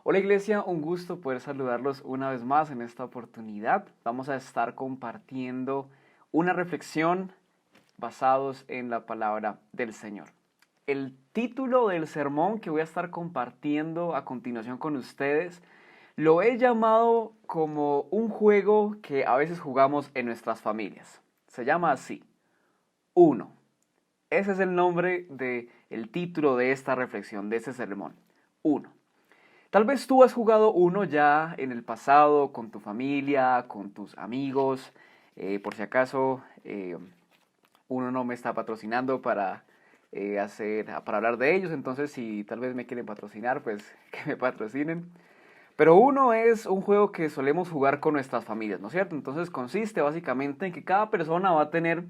Hola Iglesia, un gusto poder saludarlos una vez más en esta oportunidad. Vamos a estar compartiendo una reflexión basados en la palabra del Señor. El título del sermón que voy a estar compartiendo a continuación con ustedes lo he llamado como un juego que a veces jugamos en nuestras familias. Se llama así, Uno. Ese es el nombre del título de esta reflexión, de este sermón. Uno. Tal vez tú has jugado uno ya en el pasado con tu familia, con tus amigos. Por si acaso uno no me está patrocinando para hablar de ellos, entonces si tal vez me quieren patrocinar, pues que me patrocinen. Pero uno es un juego que solemos jugar con nuestras familias, ¿no es cierto? Entonces consiste básicamente en que cada persona va a tener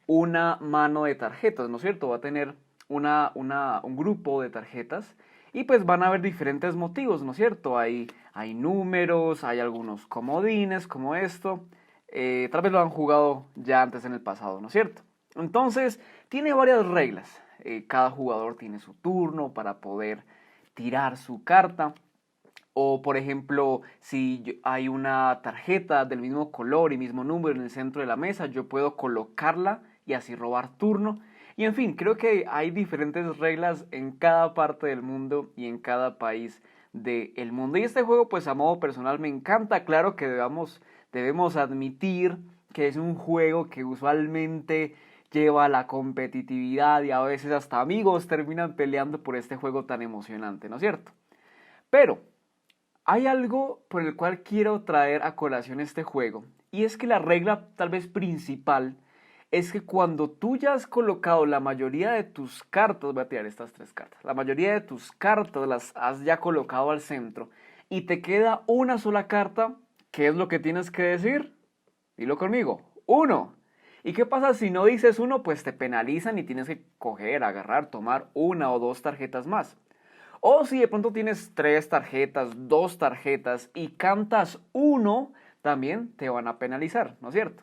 una mano de tarjetas, ¿no es cierto? Va a tener un grupo de tarjetas y pues van a haber diferentes motivos, ¿no es cierto? Hay números, hay algunos comodines como esto. Tal vez lo han jugado ya antes en el pasado, ¿no es cierto? Entonces, tiene varias reglas. Cada jugador tiene su turno para poder tirar su carta. O, por ejemplo, si hay una tarjeta del mismo color y mismo número en el centro de la mesa, yo puedo colocarla y así robar turno. Y en fin, creo que hay diferentes reglas en cada parte del mundo y en cada país del mundo. Y este juego, pues a modo personal me encanta. Claro que debemos admitir que es un juego que usualmente lleva a la competitividad y a veces hasta amigos terminan peleando por este juego tan emocionante, ¿no es cierto? Pero hay algo por el cual quiero traer a colación este juego, y es que la regla tal vez principal es que cuando tú ya has colocado la mayoría de tus cartas, voy a tirar estas tres cartas, la mayoría de tus cartas las has ya colocado al centro y te queda una sola carta, ¿qué es lo que tienes que decir? Dilo conmigo, uno. ¿Y qué pasa si no dices uno? Pues te penalizan y tienes que coger, agarrar, tomar una o dos tarjetas más. O si de pronto tienes tres tarjetas, dos tarjetas y cantas uno, también te van a penalizar, ¿no es cierto?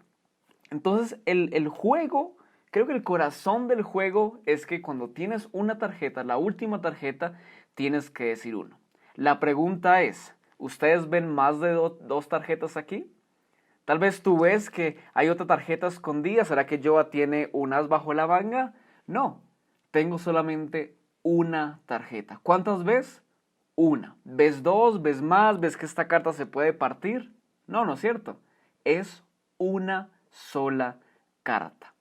Entonces el juego, creo que el corazón del juego es que cuando tienes una tarjeta, la última tarjeta, tienes que decir uno. La pregunta es, ¿ustedes ven más de dos tarjetas aquí? Tal vez tú ves que hay otra tarjeta escondida. ¿Será que Joa tiene unas bajo la manga? No, tengo solamente una tarjeta. ¿Cuántas ves? Una. ¿Ves dos? ¿Ves más? ¿Ves que esta carta se puede partir? No, no es cierto. Es una sola carta.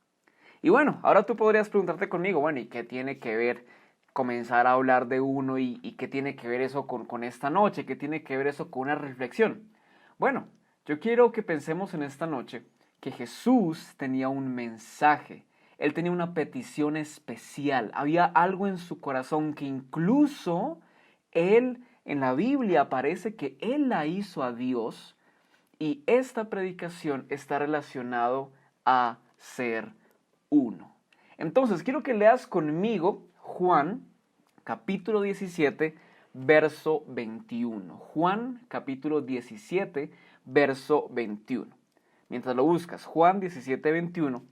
Y bueno, ahora tú podrías preguntarte conmigo, bueno, ¿y qué tiene que ver comenzar a hablar de uno y qué tiene que ver eso con esta noche? ¿Qué tiene que ver eso con una reflexión? Bueno, yo quiero que pensemos en esta noche que Jesús tenía un mensaje. Él tenía una petición especial. Había algo en su corazón que incluso él en la Biblia parece que él la hizo a Dios, y esta predicación está relacionado a ser uno. Entonces, quiero que leas conmigo Juan, capítulo 17, verso 21. Juan, capítulo 17, verso 21. Mientras lo buscas, Juan 17, 21.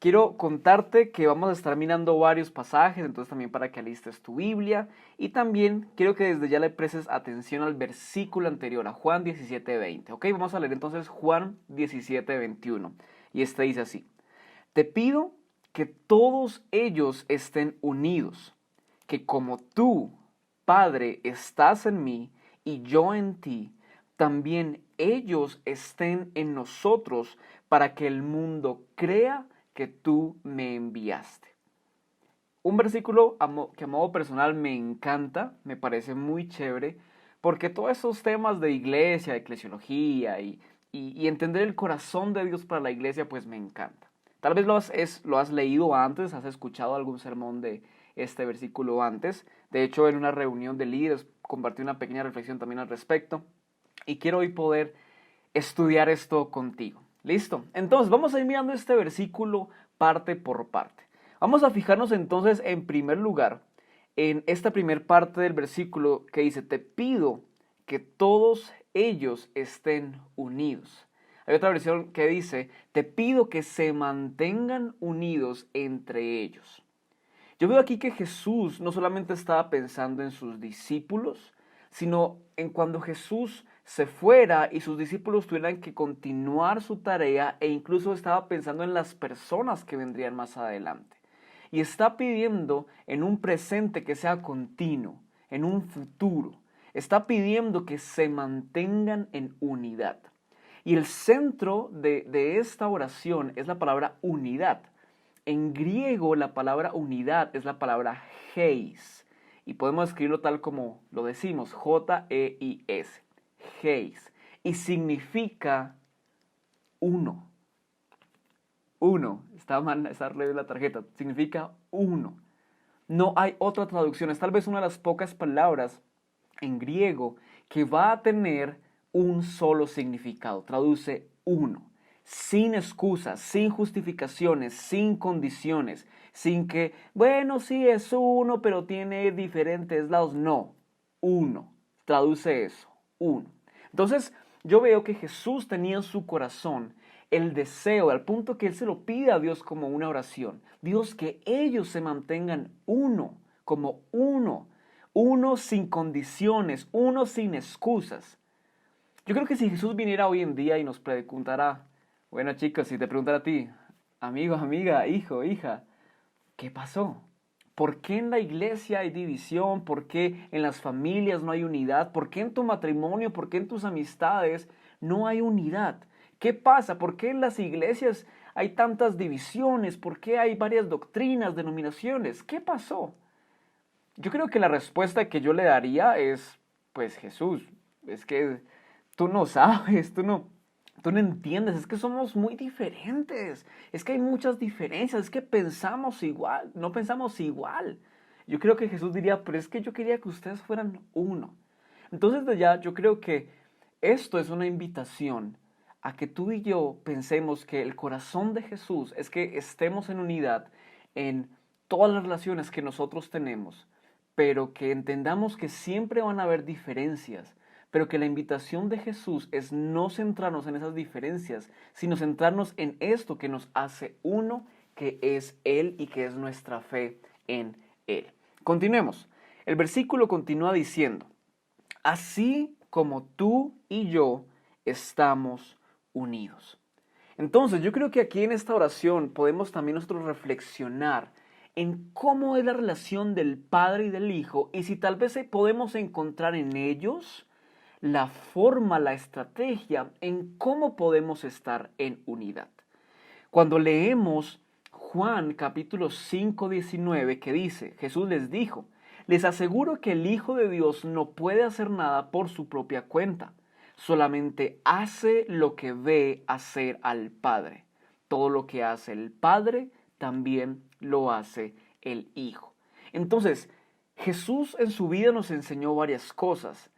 Quiero contarte que vamos a estar mirando varios pasajes, entonces también para que alistes tu Biblia. Y también quiero que desde ya le prestes atención al versículo anterior, a Juan 17, 20. Ok, vamos a leer entonces Juan 17, 21. Y este dice así: Te pido que todos ellos estén unidos, que como tú, Padre, estás en mí y yo en ti, también ellos estén en nosotros, para que el mundo crea que tú me enviaste. Un versículo que a modo personal me encanta, me parece muy chévere, porque todos esos temas de iglesia, de eclesiología y entender el corazón de Dios para la iglesia, pues me encanta. Tal vez lo has leído antes, has escuchado algún sermón de este versículo antes. De hecho, en una reunión de líderes compartí una pequeña reflexión también al respecto. Y quiero hoy poder estudiar esto contigo. ¿Listo? Entonces, vamos a ir mirando este versículo parte por parte. Vamos a fijarnos entonces en primer lugar en esta primer parte del versículo que dice: te pido que todos ellos estén unidos. Hay otra versión que dice: te pido que se mantengan unidos entre ellos. Yo veo aquí que Jesús no solamente estaba pensando en sus discípulos, sino en cuando Jesús se fuera y sus discípulos tuvieran que continuar su tarea e incluso estaba pensando en las personas que vendrían más adelante. Y está pidiendo en un presente que sea continuo, en un futuro. Está pidiendo que se mantengan en unidad. Y el centro de esta oración es la palabra unidad. En griego la palabra unidad es la palabra heis. Y podemos escribirlo tal como lo decimos, J-E-I-S, heis. Y significa uno. Uno. Está mal, está al revés de la tarjeta. Significa uno. No hay otra traducción. Es tal vez una de las pocas palabras en griego que va a tener un solo significado. Traduce uno. Sin excusas, sin justificaciones, sin condiciones, sin que, bueno, sí es uno, pero tiene diferentes lados. No, uno. Traduce eso, uno. Entonces, yo veo que Jesús tenía en su corazón el deseo, al punto que Él se lo pide a Dios como una oración. Dios, que ellos se mantengan uno, como uno. Uno sin condiciones, uno sin excusas. Yo creo que si Jesús viniera hoy en día y nos preguntara, bueno chicos, si te preguntara a ti, amigo, amiga, hijo, hija, ¿qué pasó? ¿Por qué en la iglesia hay división? ¿Por qué en las familias no hay unidad? ¿Por qué en tu matrimonio? ¿Por qué en tus amistades no hay unidad? ¿Qué pasa? ¿Por qué en las iglesias hay tantas divisiones? ¿Por qué hay varias doctrinas, denominaciones? ¿Qué pasó? Yo creo que la respuesta que yo le daría es, pues Jesús, es que tú no sabes, tú no entiendes, es que somos muy diferentes, es que hay muchas diferencias, es que pensamos igual, no pensamos igual. Yo creo que Jesús diría, pero es que yo quería que ustedes fueran uno. Entonces de ya yo creo que esto es una invitación a que tú y yo pensemos que el corazón de Jesús es que estemos en unidad en todas las relaciones que nosotros tenemos, pero que entendamos que siempre van a haber diferencias, pero que la invitación de Jesús es no centrarnos en esas diferencias, sino centrarnos en esto que nos hace uno, que es Él y que es nuestra fe en Él. Continuemos. El versículo continúa diciendo, así como tú y yo estamos unidos. Entonces, yo creo que aquí en esta oración podemos también nosotros reflexionar en cómo es la relación del Padre y del Hijo y si tal vez podemos encontrar en ellos la forma, la estrategia en cómo podemos estar en unidad. Cuando leemos Juan capítulo 5, 19, que dice, Jesús les dijo, les aseguro que el Hijo de Dios no puede hacer nada por su propia cuenta, solamente hace lo que ve hacer al Padre. Todo lo que hace el Padre también lo hace el Hijo. Entonces, Jesús en su vida nos enseñó varias cosas.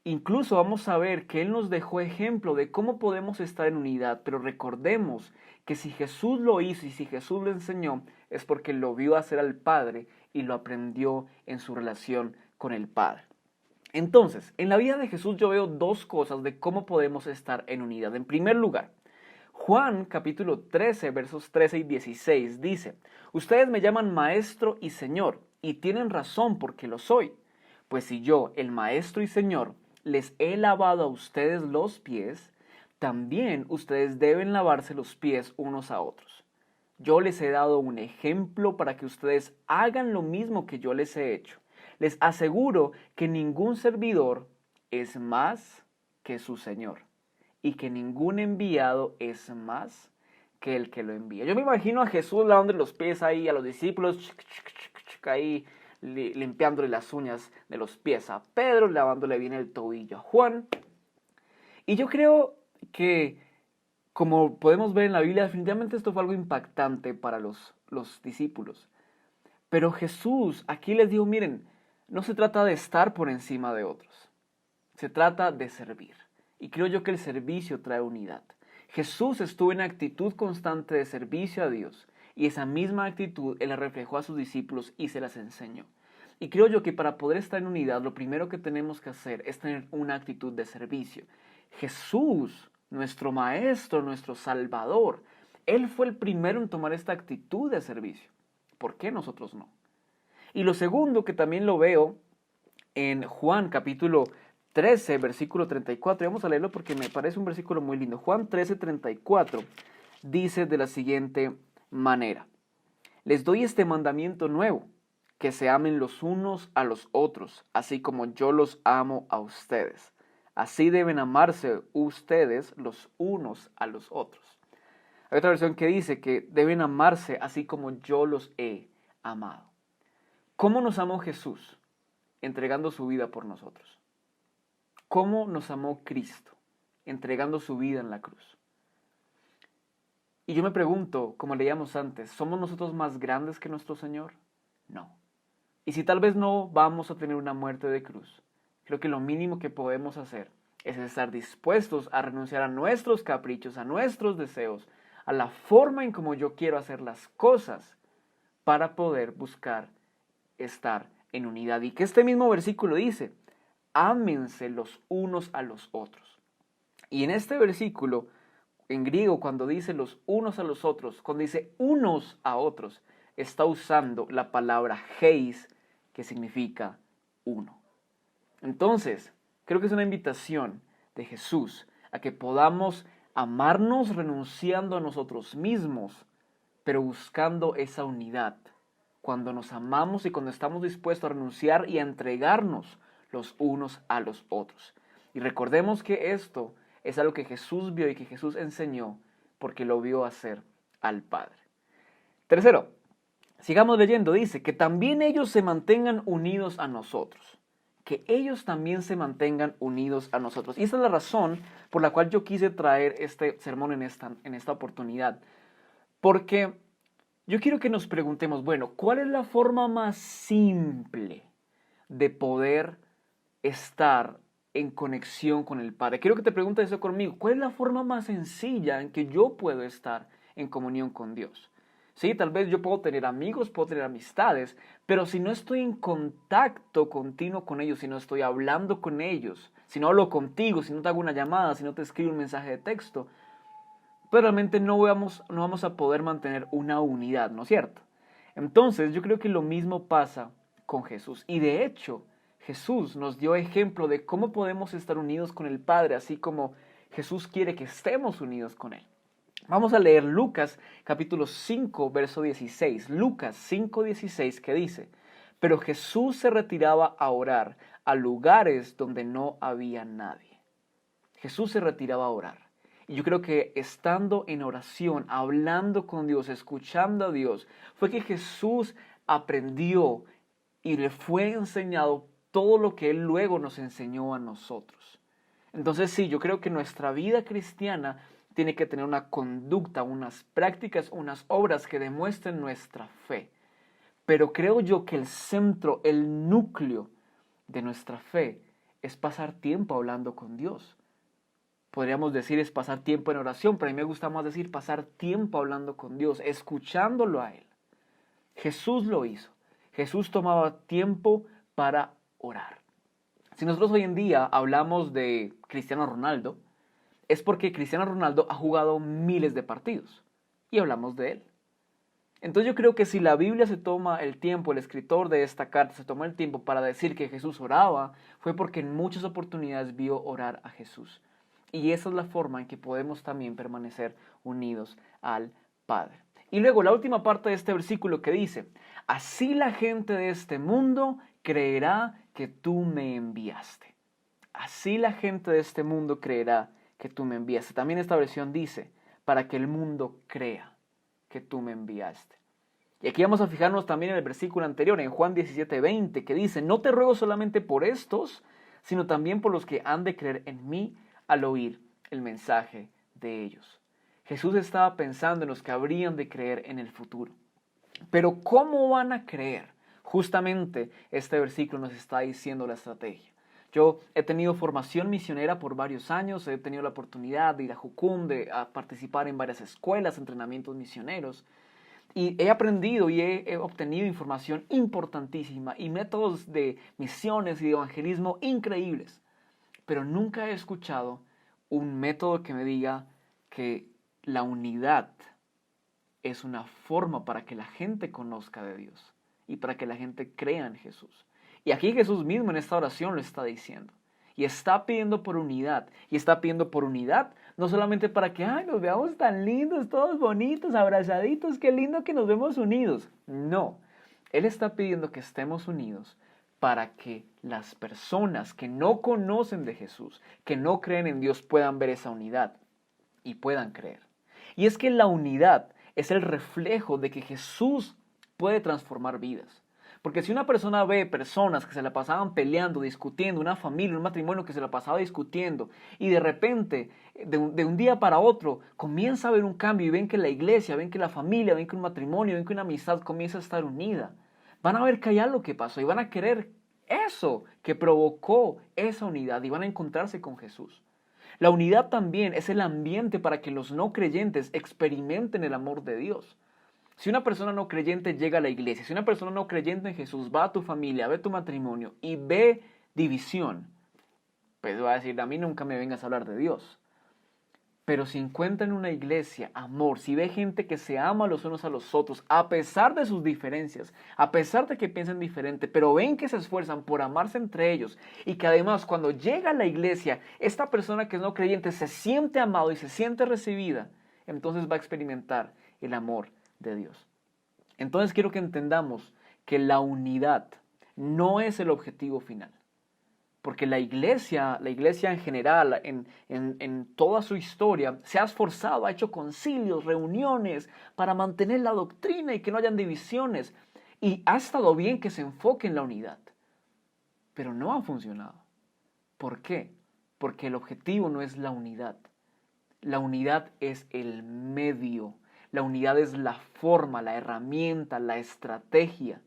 Incluso vamos a ver que Él nos dejó ejemplo de cómo podemos estar en unidad, pero recordemos que si Jesús lo hizo y si Jesús lo enseñó, es porque lo vio hacer al Padre y lo aprendió en su relación con el Padre. Entonces, en la vida de Jesús yo veo dos cosas de cómo podemos estar en unidad. En primer lugar, Juan capítulo 13, versos 13 y 16 dice, ustedes me llaman maestro y señor, y tienen razón porque lo soy. Pues si yo, el maestro y señor, les he lavado a ustedes los pies, también ustedes deben lavarse los pies unos a otros. Yo les he dado un ejemplo para que ustedes hagan lo mismo que yo les he hecho. Les aseguro que ningún servidor es más que su Señor y que ningún enviado es más que el que lo envía. Yo me imagino a Jesús lavando los pies ahí a los discípulos, ahí limpiándole las uñas de los pies a Pedro, lavándole bien el tobillo a Juan. Y yo creo que, como podemos ver en la Biblia, definitivamente esto fue algo impactante para los discípulos. Pero Jesús aquí les dijo, miren, no se trata de estar por encima de otros, se trata de servir. Y creo yo que el servicio trae unidad. Jesús estuvo en actitud constante de servicio a Dios y esa misma actitud Él la reflejó a sus discípulos y se las enseñó. Y creo yo que para poder estar en unidad, lo primero que tenemos que hacer es tener una actitud de servicio. Jesús, nuestro Maestro, nuestro Salvador, Él fue el primero en tomar esta actitud de servicio. ¿Por qué nosotros no? Y lo segundo que también lo veo en Juan capítulo 13, versículo 34, y vamos a leerlo porque me parece un versículo muy lindo. Juan 13, 34 dice de la siguiente manera: les doy este mandamiento nuevo, que se amen los unos a los otros, así como yo los amo a ustedes. Así deben amarse ustedes los unos a los otros. Hay otra versión que dice que deben amarse así como yo los he amado. ¿Cómo nos amó Jesús? Entregando su vida por nosotros. ¿Cómo nos amó Cristo? Entregando su vida en la cruz. Y yo me pregunto, como leíamos antes, ¿somos nosotros más grandes que nuestro Señor? No. Y si tal vez no vamos a tener una muerte de cruz, creo que lo mínimo que podemos hacer es estar dispuestos a renunciar a nuestros caprichos, a nuestros deseos, a la forma en como yo quiero hacer las cosas para poder buscar estar en unidad. Y que este mismo versículo dice: ámense los unos a los otros. Y en este versículo, en griego, cuando dice los unos a los otros, cuando dice unos a otros, está usando la palabra heis, que significa uno. Entonces, creo que es una invitación de Jesús a que podamos amarnos renunciando a nosotros mismos, pero buscando esa unidad. Cuando nos amamos y cuando estamos dispuestos a renunciar y a entregarnos los unos a los otros. Y recordemos que esto es algo que Jesús vio y que Jesús enseñó porque lo vio hacer al Padre. Tercero, sigamos leyendo. Dice que también ellos se mantengan unidos a nosotros. Que ellos también se mantengan unidos a nosotros. Y esa es la razón por la cual yo quise traer este sermón en esta oportunidad. Porque yo quiero que nos preguntemos, bueno, ¿cuál es la forma más simple de poder estar en conexión con el Padre? Quiero que te preguntes eso conmigo. ¿Cuál es la forma más sencilla en que yo puedo estar en comunión con Dios? Sí, tal vez yo puedo tener amigos, puedo tener amistades, pero si no estoy en contacto continuo con ellos, si no estoy hablando con ellos, si no hablo contigo, si no te hago una llamada, si no te escribo un mensaje de texto, pues realmente no vamos a poder mantener una unidad, ¿no es cierto? Entonces yo creo que lo mismo pasa con Jesús. Y de hecho, Jesús nos dio ejemplo de cómo podemos estar unidos con el Padre, así como Jesús quiere que estemos unidos con Él. Vamos a leer Lucas capítulo 5, verso 16. Lucas 5, 16, que dice: pero Jesús se retiraba a orar a lugares donde no había nadie. Jesús se retiraba a orar. Y yo creo que estando en oración, hablando con Dios, escuchando a Dios, fue que Jesús aprendió y le fue enseñado todo lo que Él luego nos enseñó a nosotros. Entonces sí, yo creo que nuestra vida cristiana tiene que tener una conducta, unas prácticas, unas obras que demuestren nuestra fe. Pero creo yo que el centro, el núcleo de nuestra fe es pasar tiempo hablando con Dios. Podríamos decir es pasar tiempo en oración, pero a mí me gusta más decir pasar tiempo hablando con Dios, escuchándolo a Él. Jesús lo hizo. Jesús tomaba tiempo para orar. Si nosotros hoy en día hablamos de Cristiano Ronaldo, es porque Cristiano Ronaldo ha jugado miles de partidos y hablamos de él. Entonces yo creo que si la Biblia se toma el tiempo, el escritor de esta carta se tomó el tiempo para decir que Jesús oraba, fue porque en muchas oportunidades vio orar a Jesús. Y esa es la forma en que podemos también permanecer unidos al Padre. Y luego la última parte de este versículo que dice: así la gente de este mundo creerá que tú me enviaste. Así la gente de este mundo creerá que tú me enviaste. También esta versión dice: para que el mundo crea que tú me enviaste. Y aquí vamos a fijarnos también en el versículo anterior, en Juan 17:20, que dice: no te ruego solamente por estos, sino también por los que han de creer en mí al oír el mensaje de ellos. Jesús estaba pensando en los que habrían de creer en el futuro. Pero ¿cómo van a creer? Justamente este versículo nos está diciendo la estrategia. Yo he tenido formación misionera por varios años, he tenido la oportunidad de ir a Jucum, de participar en varias escuelas, entrenamientos misioneros, y he aprendido y he obtenido información importantísima y métodos de misiones y de evangelismo increíbles, pero nunca he escuchado un método que me diga que la unidad es una forma para que la gente conozca de Dios y para que la gente crea en Jesús. Y aquí Jesús mismo en esta oración lo está diciendo. y está pidiendo por unidad. Y está pidiendo por unidad no solamente para que nos veamos tan lindos, todos bonitos, abrazaditos, qué lindo que nos vemos unidos. No, Él está pidiendo que estemos unidos para que las personas que no conocen de Jesús, que no creen en Dios, puedan ver esa unidad y puedan creer. Y es que la unidad es el reflejo de que Jesús puede transformar vidas. Porque si una persona ve personas que se la pasaban peleando, discutiendo, una familia, un matrimonio que se la pasaba discutiendo, y de repente, de un día para otro, comienza a haber un cambio y ven que la iglesia, ven que la familia, ven que un matrimonio, ven que una amistad comienza a estar unida, van a ver que hay algo que pasó y van a querer eso que provocó esa unidad y van a encontrarse con Jesús. La unidad también es el ambiente para que los no creyentes experimenten el amor de Dios. Si una persona no creyente llega a la iglesia, si una persona no creyente en Jesús va a tu familia, ve tu matrimonio y ve división, pues va a decir, a mí nunca me vengas a hablar de Dios. Pero si encuentra en una iglesia amor, si ve gente que se ama los unos a los otros, a pesar de sus diferencias, a pesar de que piensen diferente, pero ven que se esfuerzan por amarse entre ellos y que además cuando llega a la iglesia, esta persona que es no creyente se siente amado y se siente recibida, entonces va a experimentar el amor de Dios. Entonces quiero que entendamos que la unidad no es el objetivo final. Porque la iglesia en general, en toda su historia, se ha esforzado, ha hecho concilios, reuniones para mantener la doctrina y que no hayan divisiones. Y ha estado bien que se enfoque en la unidad. Pero no ha funcionado. ¿Por qué? Porque el objetivo no es la unidad. La unidad es el medio. La unidad es la forma, la herramienta, la estrategia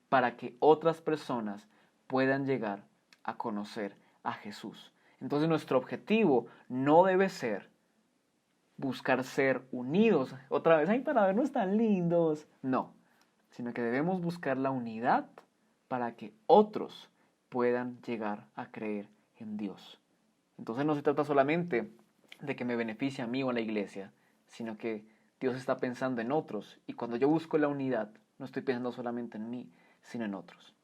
para que otras personas puedan llegar a conocer a Jesús. Entonces nuestro objetivo no debe ser buscar ser unidos, otra vez, para vernos tan lindos. No, sino que debemos buscar la unidad para que otros puedan llegar a creer en Dios. Entonces no se trata solamente de que me beneficie a mí o a la iglesia, sino que Dios está pensando en otros. Y cuando yo busco la unidad, no estoy pensando solamente en mí, sino en otros.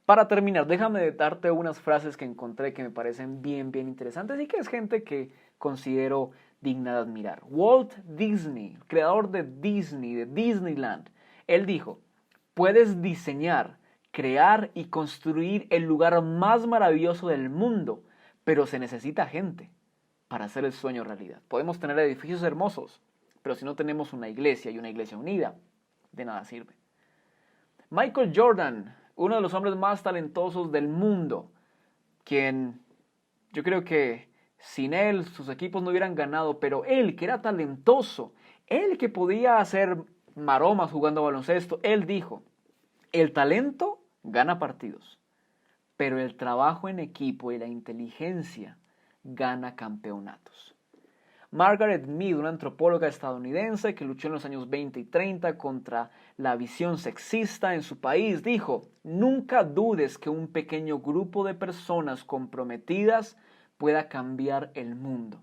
Para terminar, déjame darte unas frases que encontré que me parecen bien interesantes y que es gente que considero digna de admirar. Walt Disney, creador de Disney, de Disneyland, él dijo, puedes diseñar, crear y construir el lugar más maravilloso del mundo, pero se necesita gente para hacer el sueño realidad. Podemos tener edificios hermosos, pero si no tenemos una iglesia y una iglesia unida, de nada sirve. Michael Jordan, uno de los hombres más talentosos del mundo, quien yo creo que sin él sus equipos no hubieran ganado, pero él que era talentoso, él que podía hacer maromas jugando baloncesto, él dijo, el talento gana partidos, pero el trabajo en equipo y la inteligencia gana campeonatos. Margaret Mead, una antropóloga estadounidense que luchó en los años 20 y 30 contra la visión sexista en su país, dijo, nunca dudes que un pequeño grupo de personas comprometidas pueda cambiar el mundo.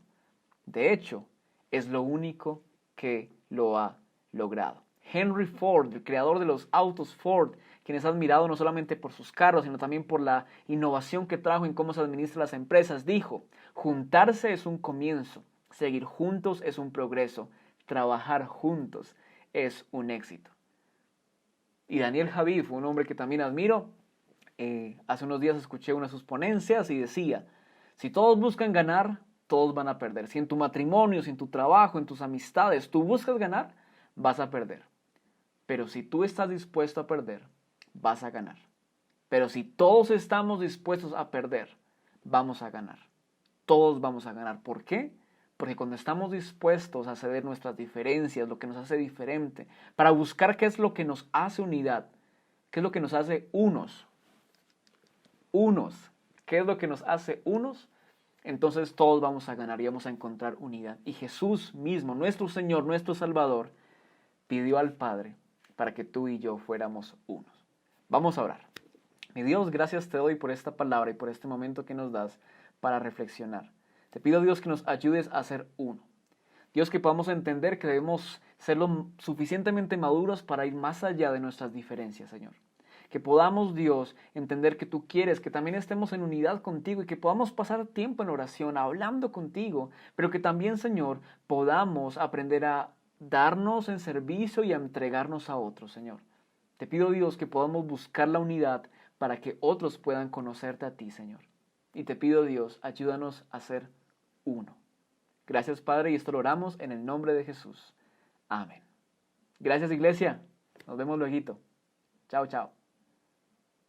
De hecho, es lo único que lo ha logrado. Henry Ford, el creador de los autos Ford, quien es admirado no solamente por sus carros, sino también por la innovación que trajo en cómo se administran las empresas, dijo, juntarse es un comienzo. Seguir juntos es un progreso. Trabajar juntos es un éxito. Y Daniel Javid fue un hombre que también admiro. Hace unos días escuché una de sus ponencias y decía, si todos buscan ganar, todos van a perder. Si en tu matrimonio, si en tu trabajo, en tus amistades, tú buscas ganar, vas a perder. Pero si tú estás dispuesto a perder, vas a ganar. Pero si todos estamos dispuestos a perder, vamos a ganar. Todos vamos a ganar. ¿Por qué? Porque cuando estamos dispuestos a ceder nuestras diferencias, lo que nos hace diferente, para buscar qué es lo que nos hace unidad, qué es lo que nos hace unos, qué es lo que nos hace unos, entonces todos vamos a ganar y vamos a encontrar unidad. Y Jesús mismo, nuestro Señor, nuestro Salvador, pidió al Padre para que tú y yo fuéramos unos. Vamos a orar. Mi Dios, gracias te doy por esta palabra y por este momento que nos das para reflexionar. Te pido, Dios, que nos ayudes a ser uno. Dios, que podamos entender que debemos ser lo suficientemente maduros para ir más allá de nuestras diferencias, Señor. Que podamos, Dios, entender que tú quieres que también estemos en unidad contigo y que podamos pasar tiempo en oración, hablando contigo, pero que también, Señor, podamos aprender a darnos en servicio y a entregarnos a otros, Señor. Te pido, Dios, que podamos buscar la unidad para que otros puedan conocerte a ti, Señor. Y te pido, Dios, ayúdanos a ser uno. Gracias, Padre, y esto lo oramos en el nombre de Jesús. Amén. Gracias, iglesia. Nos vemos luego. Chao, chao.